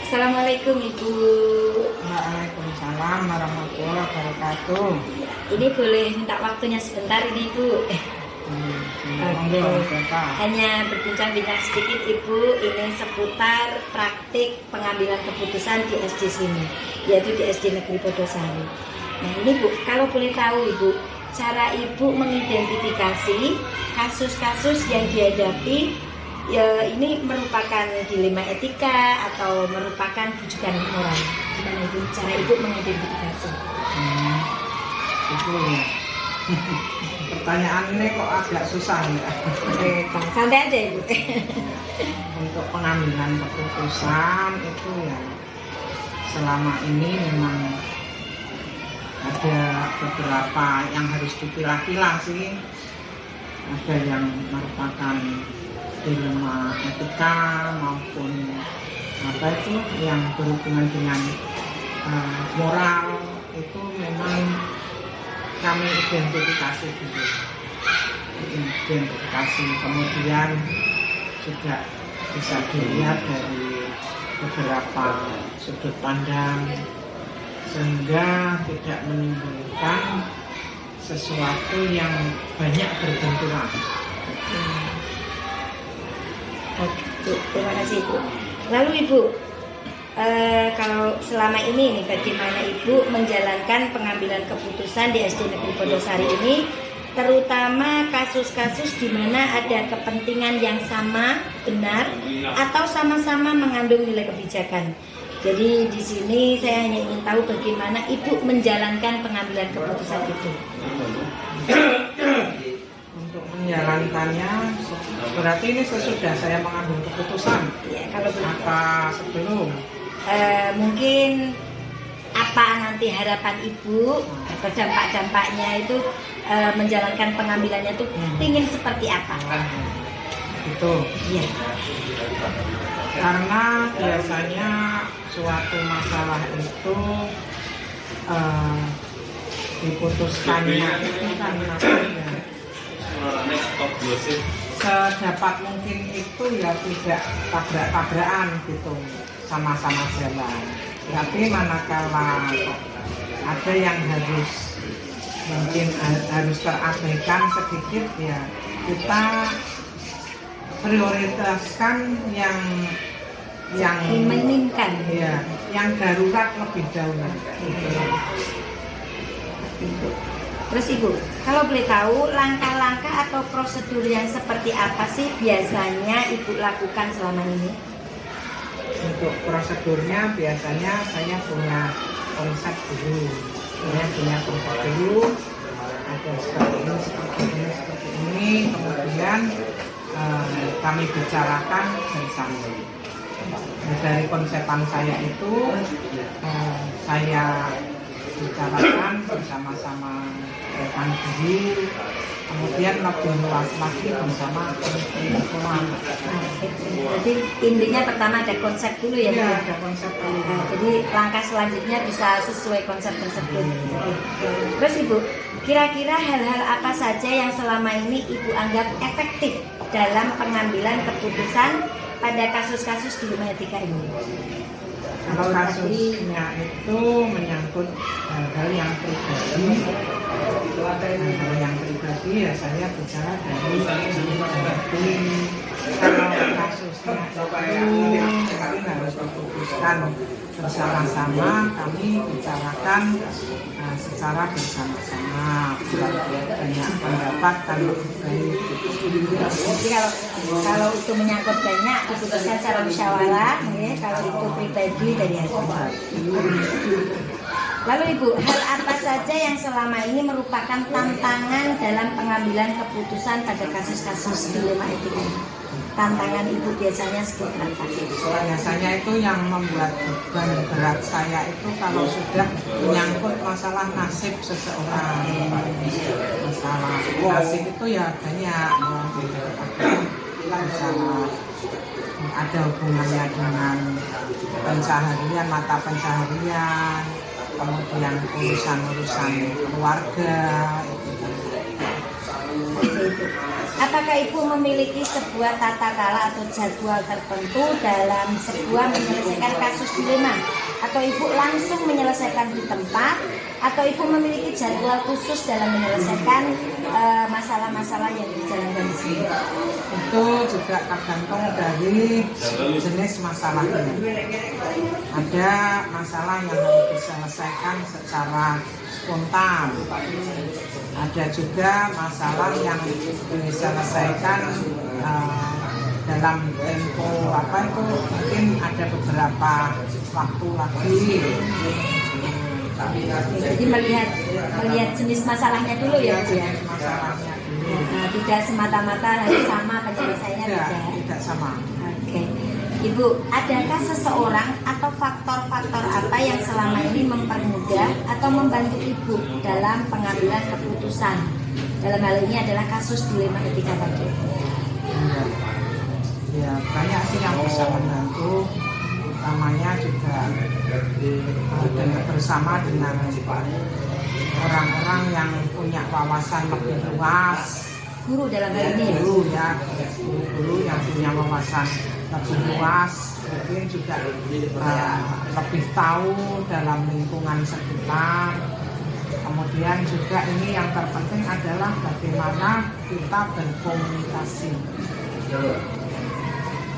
Assalamualaikum Ibu. Waalaikumsalam warahmatullahi wabarakatuh. Ini boleh minta waktunya sebentar ini Ibu. Hanya berbincang-bincang sedikit Ibu, ini seputar praktik pengambilan keputusan di SD sini, yaitu di SD Negeri Podosari. Nah ini Bu, kalau boleh tahu Ibu, cara Ibu mengidentifikasi kasus-kasus yang dihadapi ya, ini merupakan dilema etika atau merupakan bujukan moral. Gimana Ibu cara Ibu mengidentifikasi? Itu ya. Pertanyaan ini kok agak susah ya. Santai aja Ibu. Untuk pengambilan keputusan itu ya selama ini memang ada beberapa yang harus dipilah-pilah sih. Ada yang merupakan dilema etika maupun apa itu yang berhubungan dengan moral, itu memang kami identifikasi dulu. Identifikasi kemudian juga bisa dilihat dari beberapa sudut pandang sehingga tidak menimbulkan sesuatu yang banyak berbenturan. Oke, terima kasih Ibu. Lalu Ibu, kalau selama ini nih, bagaimana Ibu menjalankan pengambilan keputusan di SD Negeri Podosari ini, terutama kasus-kasus di mana ada kepentingan yang sama, benar, atau sama-sama mengandung nilai kebijakan. Jadi di sini saya hanya ingin tahu bagaimana Ibu menjalankan pengambilan keputusan itu. Untuk menjalankannya berarti ini sesudah saya mengambil keputusan. Ya, kalau apa sebelum? Mungkin apa nanti harapan Ibu atau dampak-dampaknya itu menjalankan pengambilannya itu ingin seperti apa? Itu. Iya. Karena biasanya suatu masalah itu diputuskannya itu kan namanya sedapat mungkin itu ya tidak tabrak-tabrakan gitu, sama-sama jalan. Tapi manakala ada yang harus mungkin harus terabaikan sedikit ya, kita prioritaskan yang dimentingkan ya, yang darurat lebih dahulu. Terus Ibu, kalau boleh tahu langkah-langkah atau prosedur yang seperti apa sih biasanya Ibu lakukan selama ini? Untuk prosedurnya biasanya saya punya konsep dulu. Ada seperti ini, kemudian kami bicarakan bersama. Dari konsepan saya itu saya bicarakan bersama-sama rekan guru, kemudian lebih luas lagi bersama teman-teman. Jadi intinya pertama ada konsep dulu ya, ya, ada konsep dulu. Jadi langkah selanjutnya bisa sesuai konsep tersebut. Terus Ibu, kira-kira hal-hal apa saja yang selama ini Ibu anggap efektif dalam pengambilan keputusan pada kasus-kasus dilema etika ini? Kalau kasusnya itu menyangkut hal yang pribadi, ya saya bicara dari kalau kasusnya itu harus diputuskan bersama-sama, kami bicarakan secara bersama-sama, banyak pendapat kalau baik. Jadi kalau itu menyangkut banyak diputuskan secara musyawarah, ya, kalau itu pribadi dari hati. Lalu Ibu, hal apa saja yang selama ini merupakan tantangan dalam pengambilan keputusan pada kasus-kasus dilema etika? Tantangan Ibu biasanya seperti apa? Biasanya itu yang membuat beban berat saya itu kalau sudah menyangkut masalah nasib seseorang. Masalah nasib itu ya banyak, masalah ada hubungannya dengan pencaharian, mata pencaharian, kemudian urusan-urusan keluarga. Oke, Ibu. Apakah Ibu memiliki sebuah tata cara atau jadwal tertentu dalam sebuah menyelesaikan kasus dilema? Atau Ibu langsung menyelesaikan di tempat? Atau Ibu memiliki jadwal khusus dalam menyelesaikan masalah-masalah yang dijalankan di sini? Itu juga tergantung dari jenis masalahnya. Ada masalah yang harus diselesaikan secara spontan. Ada juga masalah yang diselesaikan dalam tempo mungkin ada beberapa waktu lagi. Jadi melihat jenis masalahnya dulu ya, Bu ya. Masalahnya dulu. Tidak semata-mata harus sama penyelesaiannya, Tidak sama. Oke. Ibu, adakah seseorang atau faktor-faktor apa yang selama ini mempermudah atau membantu Ibu dalam pengambilan keputusan? Dalam hal ini adalah kasus dilema etika tadi. Ya, banyak sih yang bisa membantu, utamanya juga bersama dengan orang-orang yang punya wawasan lebih luas. Guru dalam hal ini ya? Guru yang punya wawasan lebih luas, mungkin juga lebih tahu dalam lingkungan sekitar. Kemudian juga ini yang terpenting adalah bagaimana kita berkomunikasi.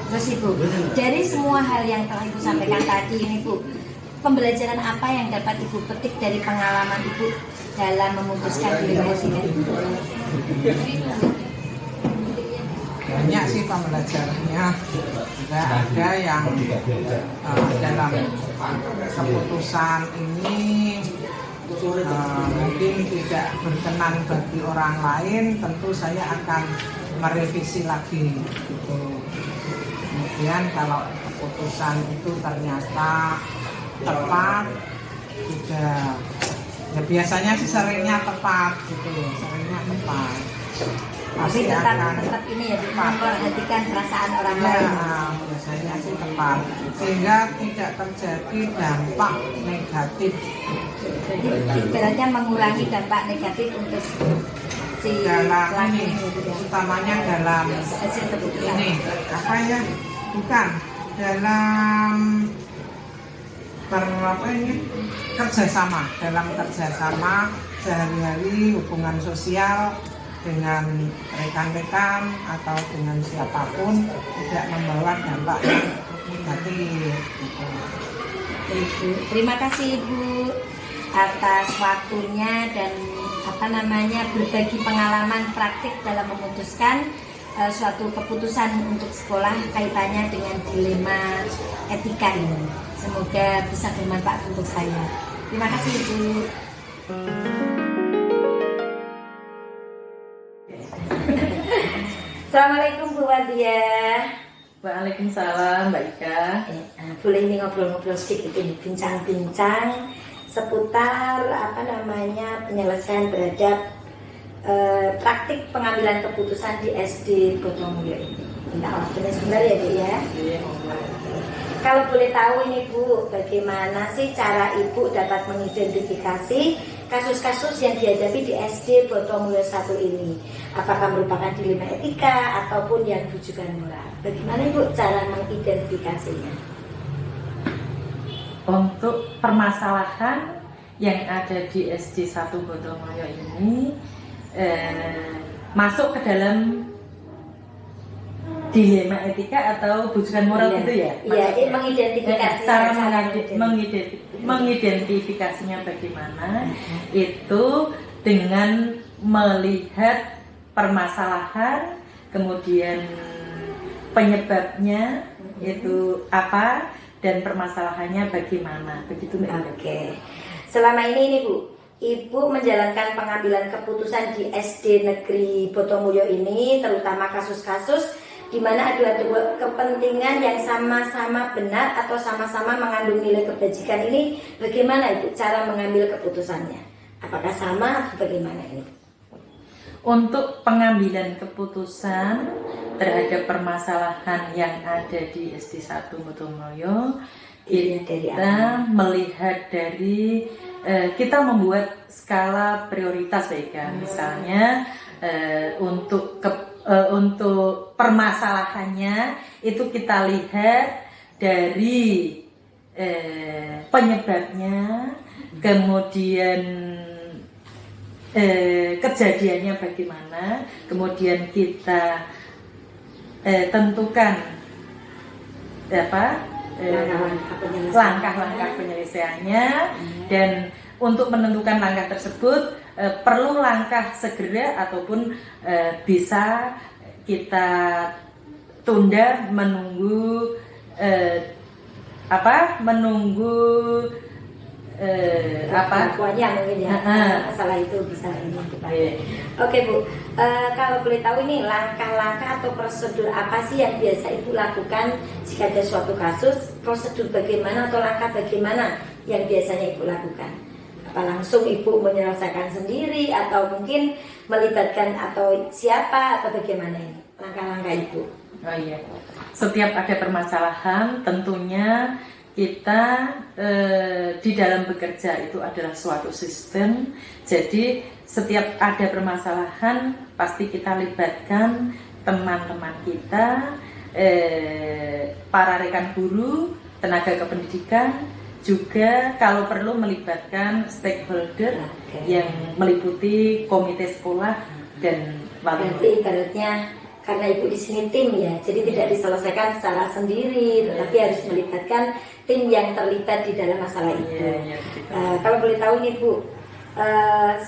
Terus Ibu, dari semua hal yang telah Ibu sampaikan tadi ini Bu, pembelajaran apa yang dapat Ibu petik dari pengalaman Ibu dalam memutuskan dilema etika? Banyak sih pembelajarannya, juga ada yang dalam keputusan ini mungkin tidak berkenan bagi orang lain, tentu saya akan merevisi lagi gitu. Kemudian kalau keputusan itu ternyata tepat, juga ya biasanya sih seringnya tepat gitu, seringnya tepat. Tapi tetap ini ya, memperhatikan perasaan orang lain. Biasanya sih tepat, sehingga tidak terjadi dampak negatif. Jadi ibaratnya mengurangi dampak negatif untuk si dalam ini, gitu ya. utamanya dalam Hasil keputusan. ini apa ya? Bukan dalam kerjasama, dalam kerjasama sehari-hari, hubungan sosial dengan rekan-rekan atau dengan siapapun, tidak membawa dampak yang negatif. Ibu, terima kasih Ibu atas waktunya dan berbagi pengalaman praktik dalam memutuskan suatu keputusan untuk sekolah kaitannya dengan dilema etika ini. Semoga bisa bermanfaat untuk saya. Terima kasih Ibu. Assalamualaikum Bu Wadia. Waalaikumsalam Mbak Ika. Boleh ini ngobrol-ngobrol sedikit ini, bincang-bincang seputar penyelesaian terhadap praktik pengambilan keputusan di SD Botomulyo ini. Minta waktunya sebentar ya Bu ya. Kalau boleh tahu ini Bu, bagaimana sih cara Ibu dapat mengidentifikasi kasus-kasus yang dihadapi di SD Botomulyo 1 ini? Apakah merupakan dilema etika ataupun yang rujukan moral? Bagaimana Ibu cara mengidentifikasinya? Untuk permasalahan yang ada di SD 1 Botomulyo ini masuk ke dalam dilema etika atau bujukan moral itu ya? Iya, mengidentifikasi. Cara mengidentifikasinya bagaimana? Itu dengan melihat permasalahan, kemudian penyebabnya itu apa dan permasalahannya bagaimana. Begitu Mbak. Oke. Selama ini Bu, Ibu menjalankan pengambilan keputusan di SD Negeri Botomulyo ini, terutama kasus-kasus di mana ada kepentingan yang sama-sama benar atau sama-sama mengandung nilai kebajikan ini, bagaimana Ibu cara mengambil keputusannya? Apakah sama atau bagaimana ini? Untuk pengambilan keputusan terhadap permasalahan yang ada di SD 1 Botomulyo Dilihat dari kita melihat dari kita membuat skala prioritas baik kan. Misalnya untuk permasalahannya itu kita lihat dari penyebabnya, kemudian kejadiannya bagaimana, kemudian kita tentukan langkah-langkah penyelesaiannya, dan untuk menentukan langkah tersebut perlu langkah segera ataupun bisa kita tunda menunggu pengakuannya mungkin ya, masalah itu bisa ini dipakai. Oke Bu, kalau boleh tahu ini langkah-langkah atau prosedur apa sih yang biasa Ibu lakukan jika ada suatu kasus? Prosedur bagaimana atau langkah bagaimana yang biasanya Ibu lakukan? Apa langsung Ibu menyelesaikan sendiri atau mungkin melibatkan atau siapa atau bagaimana ini langkah-langkah Ibu? Oh iya, setiap ada permasalahan tentunya kita di dalam bekerja itu adalah suatu sistem. Jadi setiap ada permasalahan pasti kita libatkan teman-teman kita, para rekan guru, tenaga kependidikan, juga kalau perlu melibatkan stakeholder yang meliputi komite sekolah dan wali. Berarti ibaratnya karena Ibu di sini tim ya, jadi tidak diselesaikan secara sendiri, tetapi harus melibatkan tim yang terlibat di dalam masalah itu. Kalau boleh tahu nih Bu,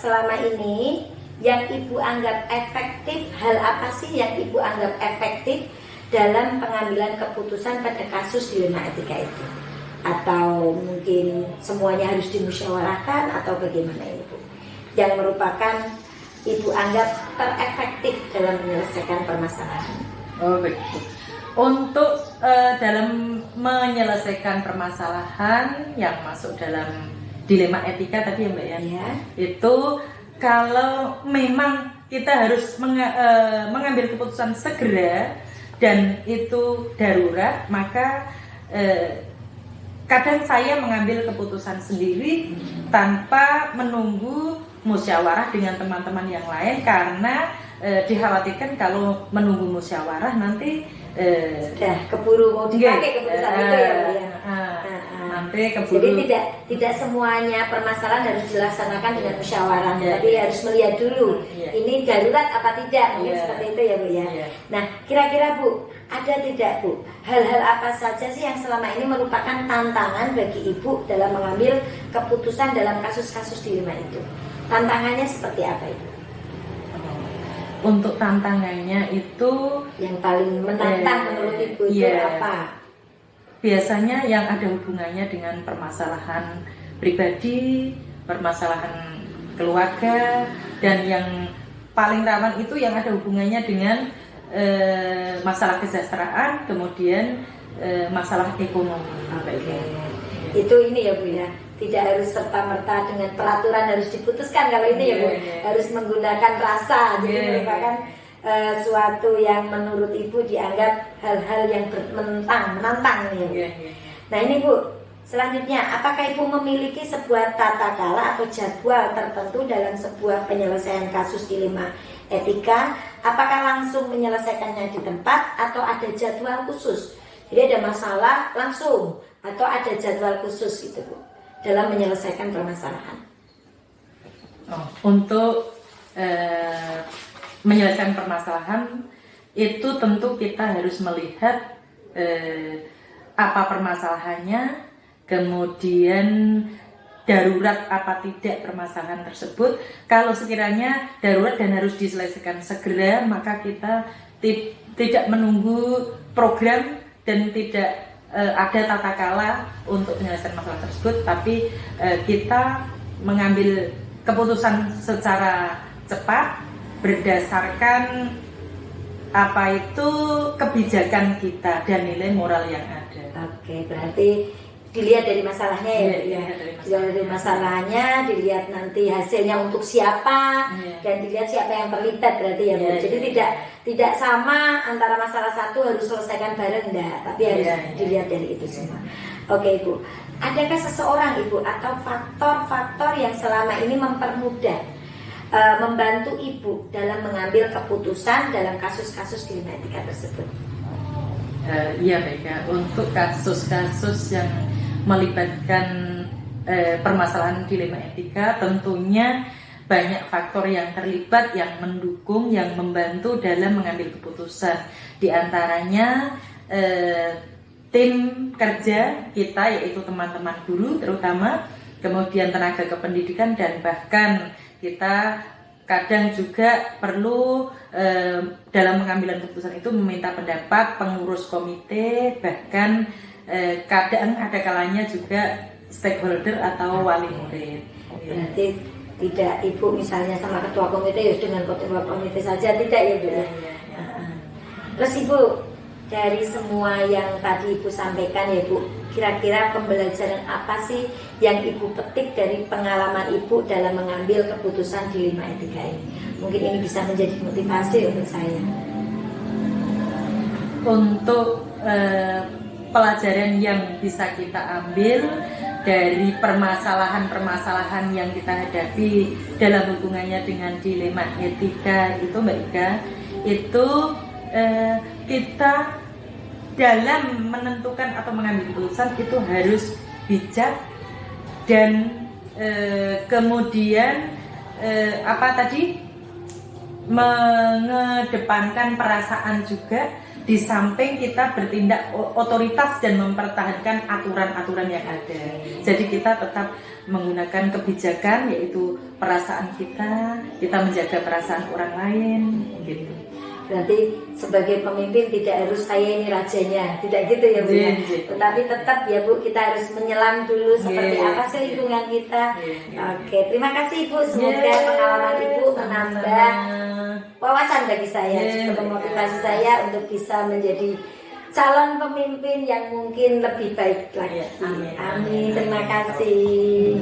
selama ini yang Ibu anggap efektif, hal apa sih yang Ibu anggap efektif dalam pengambilan keputusan pada kasus dilema etika itu? Atau mungkin semuanya harus dimusyawarahkan atau bagaimana ini Bu? Yang merupakan Ibu anggap terefektif dalam menyelesaikan permasalahan. Oh begitu. Untuk dalam menyelesaikan permasalahan yang masuk dalam dilema etika tadi ya Mbak ya, itu kalau memang kita harus mengambil keputusan segera dan itu darurat, maka kadang saya mengambil keputusan sendiri tanpa menunggu musyawarah dengan teman-teman yang lain, karena dikhawatirkan kalau menunggu musyawarah nanti sudah keburu mau dipakai keputusan itu ya Bu ya. Nanti keburu. Jadi tidak semuanya permasalahan harus dilaksanakan dengan musyawarah, tapi harus melihat dulu ini darurat apa tidak, mungkin seperti itu ya Bu ya. Nah, kira-kira Bu, ada tidak Bu hal-hal apa saja sih yang selama ini merupakan tantangan bagi Ibu dalam mengambil keputusan dalam kasus-kasus dilema itu? Tantangannya seperti apa Ibu? Untuk tantangannya itu yang paling menantang menurut Ibu itu apa? Biasanya yang ada hubungannya dengan permasalahan pribadi, permasalahan keluarga, dan yang paling rawan itu yang ada hubungannya dengan masalah kesejahteraan, kemudian masalah ekonomi. Itu ini ya Bu ya, tidak harus serta-merta dengan peraturan harus diputuskan kalau ini ya Bu, harus menggunakan rasa, jadi merupakan suatu yang menurut Ibu dianggap hal-hal yang menantang nih ya. Nah ini Bu, selanjutnya apakah Ibu memiliki sebuah tata kelola atau jadwal tertentu dalam sebuah penyelesaian kasus dilema etika? Apakah langsung menyelesaikannya di tempat atau ada jadwal khusus? Jadi ada masalah langsung atau ada jadwal khusus gitu Bu dalam menyelesaikan permasalahan? Untuk menyelesaikan permasalahan itu tentu kita harus melihat apa permasalahannya, kemudian darurat apa tidak permasalahan tersebut. Kalau sekiranya darurat dan harus diselesaikan segera, maka kita tidak menunggu program dan tidak ada tata kala untuk menyelesaikan masalah tersebut, tapi kita mengambil keputusan secara cepat berdasarkan apa itu kebijakan kita dan nilai moral yang ada. Oke, berarti dilihat dari masalahnya ya, dilihat dari masalahnya, dilihat nanti hasilnya untuk siapa, dan dilihat siapa yang terlibat berarti ya Bu. Jadi tidak sama antara masalah satu harus selesaikan bareng enggak, tapi harus dilihat dari itu semua. Oke Ibu, adakah seseorang Ibu atau faktor-faktor yang selama ini mempermudah membantu Ibu dalam mengambil keputusan dalam kasus-kasus dilema etika tersebut? Iya baik ya, untuk kasus-kasus yang melibatkan permasalahan dilema etika tentunya banyak faktor yang terlibat, yang mendukung, yang membantu dalam mengambil keputusan. Di antaranya tim kerja kita, yaitu teman-teman guru terutama, kemudian tenaga kependidikan, dan bahkan kita kadang juga perlu dalam pengambilan keputusan itu meminta pendapat pengurus komite, bahkan kadang ada kalanya juga stakeholder atau wali murid. Berarti tidak Ibu misalnya sama ketua komite ya dengan ketua komite saja, tidak ya Bu? Ya. Terus Ibu, dari semua yang tadi Ibu sampaikan ya Bu, kira-kira pembelajaran apa sih yang Ibu petik dari pengalaman Ibu dalam mengambil keputusan dilema etika ini? Mungkin ini bisa menjadi motivasi untuk saya. Untuk pelajaran yang bisa kita ambil dari permasalahan-permasalahan yang kita hadapi dalam hubungannya dengan dilema etika itu Mbak Ika, itu kita dalam menentukan atau mengambil keputusan itu harus bijak dan kemudian mengedepankan perasaan juga, di samping kita bertindak otoritas dan mempertahankan aturan-aturan yang ada. Jadi kita tetap menggunakan kebijakan, yaitu perasaan kita menjaga perasaan orang lain gitu. Berarti sebagai pemimpin tidak harus saya ini rajanya, tidak gitu ya Bu ya. Tetapi tetap ya Bu, kita harus menyelam dulu seperti apa sih lingkungan kita. Oke, terima kasih Ibu. Semoga pengalaman Ibu menambah wawasan bagi saya, juga memotivasi saya untuk bisa menjadi calon pemimpin yang mungkin lebih baik lagi. Amin. Terima kasih.